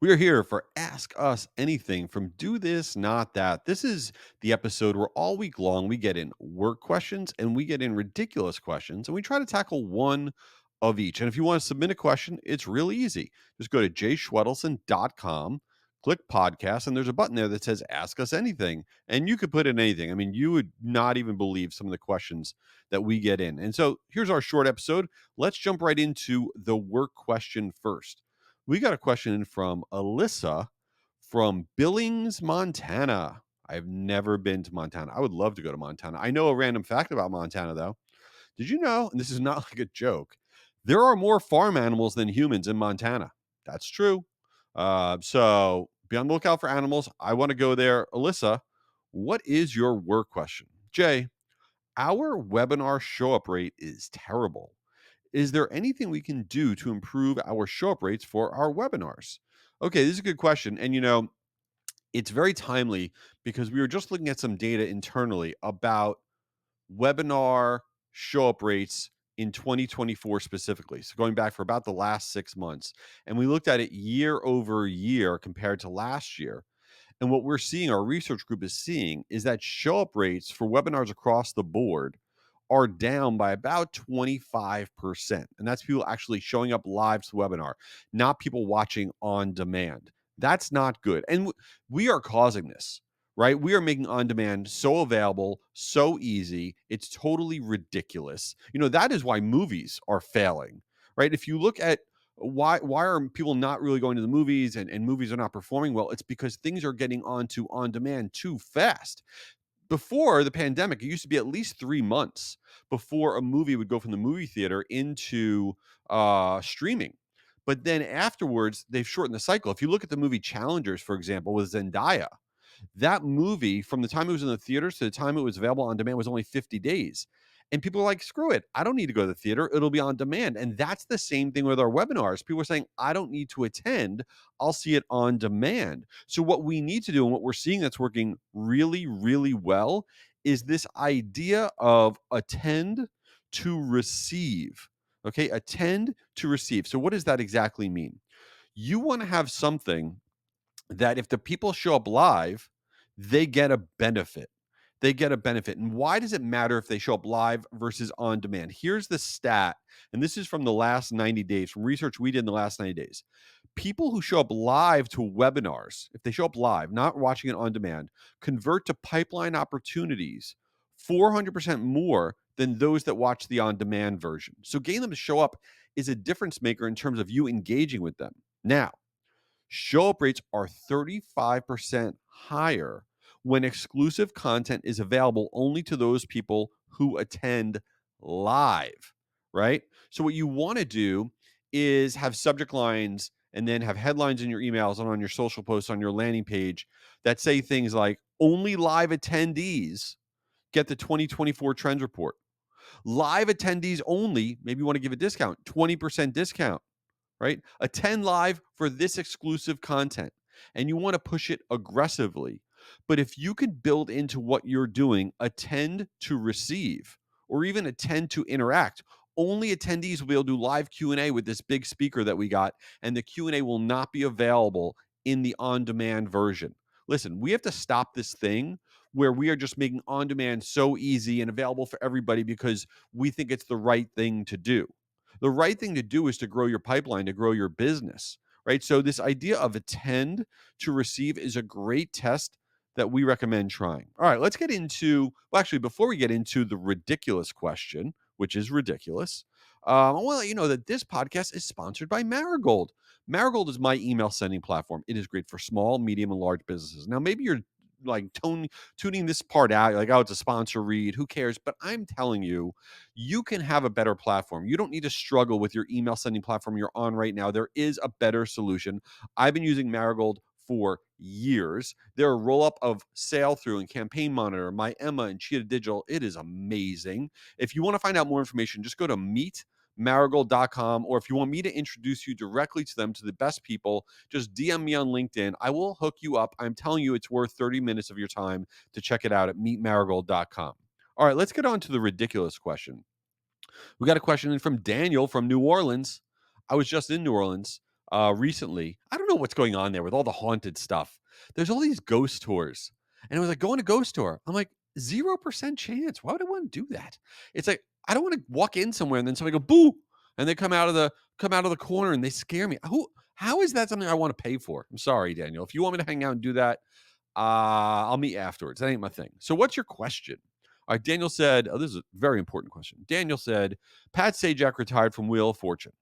We are here for Ask Us Anything from Do This, Not That. This is the episode where all week long we get in work questions and we get in ridiculous questions and we try to tackle one of each. And if you want to submit a question, it's really easy. Just go to jschwedelson.com, click podcast, and there's a button there that says Ask Us Anything. And you could put in anything. I mean, you would not even believe some of the questions that we get in. And so here's our short episode. Let's jump right into the work question first. We got a question in from Alyssa from Billings, Montana. I've never been to Montana. I would love to go to Montana. I know a random fact about Montana, though. Did you know, and this is not like a joke, there are more farm animals than humans in Montana? That's true. So be on the lookout for animals. I want to go there. Alyssa, what is your work question? Jay, our webinar show up rate is terrible. Is there anything we can do to improve our show up rates for our webinars? Okay, this is a good question. And it's very timely because we were just looking at some data internally about webinar show up rates in 2024 specifically. So going back for about the last 6 months. And we looked at it year over year compared to last year. And what we're seeing, our research group is seeing, is that show up rates for webinars across the board are down by about 25%. And that's people actually showing up live to the webinar, not people watching on demand. That's not good. And we are causing this, right? We are making on demand so available, so easy. It's totally ridiculous. That is why movies are failing, right? If you look at why are people not really going to the movies and movies are not performing well, it's because things are getting onto on demand too fast. Before the pandemic, it used to be at least 3 months before a movie would go from the movie theater into streaming. But then afterwards, they've shortened the cycle. If you look at the movie Challengers, for example, with Zendaya, that movie, from the time it was in the theaters to the time it was available on demand, was only 50 days. And people are like, screw it. I don't need to go to the theater. It'll be on demand. And that's the same thing with our webinars. People are saying, I don't need to attend. I'll see it on demand. So, what we need to do, and what we're seeing that's working really, really well, is this idea of attend to receive. Okay. Attend to receive. So, what does that exactly mean? You want to have something that if the people show up live, they get a benefit. They get a benefit. And why does it matter if they show up live versus on demand? Here's the stat, and this is from the last 90 days, from research we did in the last 90 days. People who show up live to webinars, if they show up live, not watching it on demand, convert to pipeline opportunities 400% more than those that watch the on demand version. So getting them to show up is a difference maker in terms of you engaging with them. Now, show up rates are 35% higher when exclusive content is available only to those people who attend live, right? So, what you want to do is have subject lines and then have headlines in your emails and on your social posts on your landing page that say things like only live attendees get the 2024 trends report. Live attendees only, maybe you want to give a discount, 20% discount, right? Attend live for this exclusive content, and you want to push it aggressively. But if you could build into what you're doing, attend to receive, or even attend to interact, only attendees will be able to do live Q&A with this big speaker that we got, and the Q&A will not be available in the on-demand version. Listen, we have to stop this thing where we are just making on-demand so easy and available for everybody because we think it's the right thing to do. The right thing to do is to grow your pipeline, to grow your business, right? So this idea of attend to receive is a great test that we recommend trying. All right, let's get into, well, actually, before we get into the ridiculous question, which is ridiculous, I want to let you know that this podcast is sponsored by Marigold. Marigold is my email sending platform. It is great for small, medium, and large businesses. Now, maybe you're like tuning this part out. You're like, oh, it's a sponsor read. Who cares? But I'm telling you, you can have a better platform. You don't need to struggle with your email sending platform you're on right now. There is a better solution. I've been using Marigold for years. Their roll up of Sail Through and Campaign Monitor, My Emma, and Cheetah Digital, it is amazing. If you want to find out more information, just go to meetmarigold.com, or if you want me to introduce you directly to them, to the best people, just DM me on LinkedIn. I will hook you up. I'm telling you, it's worth 30 minutes of your time to check it out at meetmarigold.com. All right, let's get on to the ridiculous question. We got a question in from Daniel from New Orleans. I was just in New Orleans recently. I don't know what's going on there with all the haunted stuff. There's all these ghost tours, and it was like going to ghost tour. I'm like 0% chance. Why would I want to do that? It's like I don't want to walk in somewhere and then somebody go boo, and they come out of the corner and they scare me. Who? How is that something I want to pay for? I'm sorry, Daniel. If you want me to hang out and do that, I'll meet you afterwards. That ain't my thing. So, what's your question? All right, Daniel said, oh, this is a very important question. Daniel said, Pat Sajak retired from Wheel of Fortune.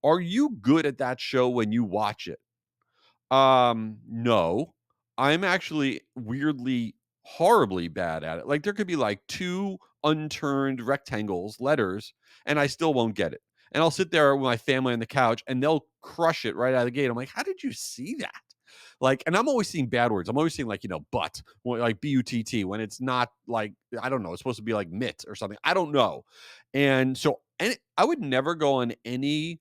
Are you good at that show when you watch it? No. I'm actually weirdly, horribly bad at it. Like, there could be like two unturned rectangles, letters, and I still won't get it. And I'll sit there with my family on the couch and they'll crush it right out of the gate. I'm like, how did you see that? Like, and I'm always seeing bad words. I'm always seeing like, butt, like butt, when it's not like, I don't know, it's supposed to be like mitt or something. I don't know. And so, and I would never go on any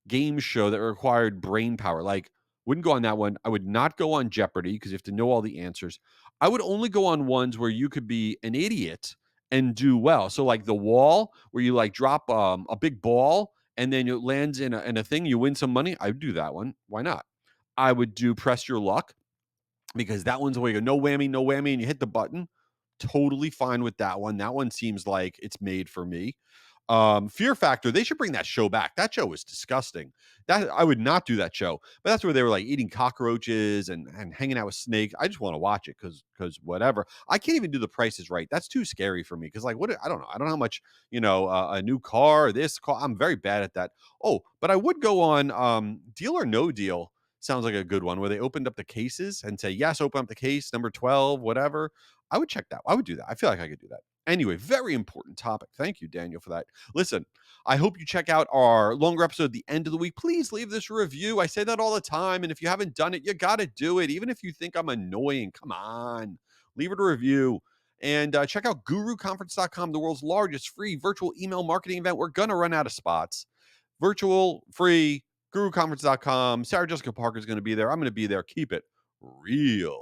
game show that required brain power. Like, wouldn't go on that one. I would not go on Jeopardy because you have to know all the answers. I would only go on ones where you could be an idiot and do well. So like the wall where you like drop a big ball and then it lands in a thing, you win some money. I would do that one. Why not? I would do press your luck because that one's where you go no whammy, and you hit the button. Totally fine with that one. That one seems like it's made for me. Fear Factor, they should bring that show back. That show was disgusting. That I would not do that show, but that's where they were like eating cockroaches and hanging out with snakes. I just want to watch it because whatever. I can't even do the prices right. That's too scary for me because like what I don't know. I don't know how much a new car. This car. I'm very bad at that. Oh, but I would go on Deal or No Deal. Sounds like a good one where they opened up the cases and say yes, open up the case number 12, whatever. I would check that. I would do that. I feel like I could do that. Anyway, very important topic. Thank you, Daniel, for that. Listen, I hope you check out our longer episode at the end of the week. Please leave this review. I say that all the time. And if you haven't done it, you got to do it. Even if you think I'm annoying, come on, leave it a review. And check out guruconference.com, the world's largest free virtual email marketing event. We're going to run out of spots. Virtual, free, guruconference.com. Sarah Jessica Parker is going to be there. I'm going to be there. Keep it real.